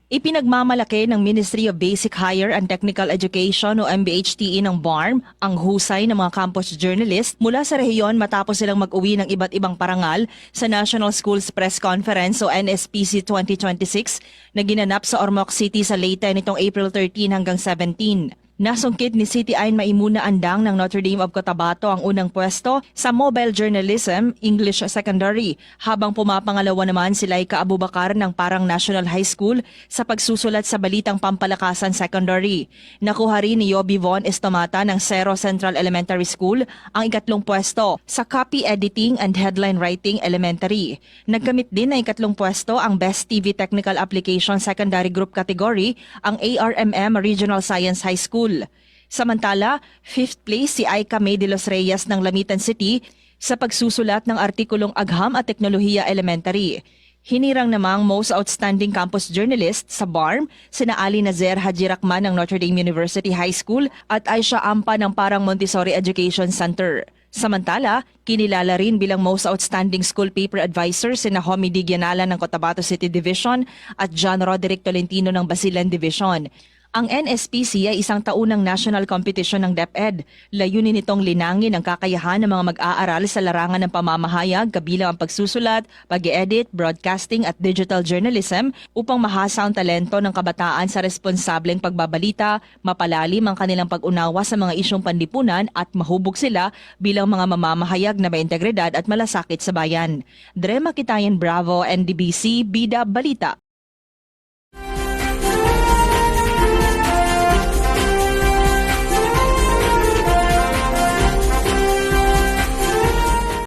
Ipinagmamalaki ng Ministry of Basic Higher and Technical Education o MBHTE ng BARM ang husay ng mga campus journalist mula sa rehiyon matapos silang mag-uwi ng iba't ibang parangal sa National Schools Press Conference o NSPC 2026 na ginanap sa Ormoc City sa Leyte nitong April 13 hanggang 17. Nasungkit ni City Ayn Maimuna Andang ng Notre Dame of Cotabato ang unang pwesto sa Mobile Journalism, English Secondary, habang pumapangalawa naman si Laika Abubakar ng Parang National High School sa pagsusulat sa Balitang Pampalakasan Secondary. Nakuha rin ni Yobi Von Estomata ng Cerro Central Elementary School ang ikatlong pwesto sa Copy Editing and Headline Writing Elementary. Nagkamit din ng ikatlong pwesto ang Best TV Technical Application Secondary Group Category ang ARMM Regional Science High School. Samantala, 5th place si Aika May de los Reyes ng Lamitan City sa pagsusulat ng artikulong Agham at Teknolohiya Elementary. Hinirang namang Most Outstanding Campus Journalist sa BARM sina Ali Nazer Haji Rakman ng Notre Dame University High School at Aisha Ampa ng Parang Montessori Education Center. Samantala, kinilala rin bilang Most Outstanding School Paper Advisor sina Homi Digianala ng Cotabato City Division at John Roderick Tolentino ng Basilan Division. Ang NSPC ay isang taunang national competition ng DepEd. Layunin nitong linangin ang kakayahan ng mga mag-aaral sa larangan ng pamamahayag kabilang ang pagsusulat, pag-edit, broadcasting at digital journalism upang mahasa ang talento ng kabataan sa responsableng pagbabalita, mapalalim ang kanilang pag-unawa sa mga isyong panlipunan at mahubog sila bilang mga mamamahayag na may integridad at malasakit sa bayan. Drema Kitayan Bravo, NDBC, Bida Balita.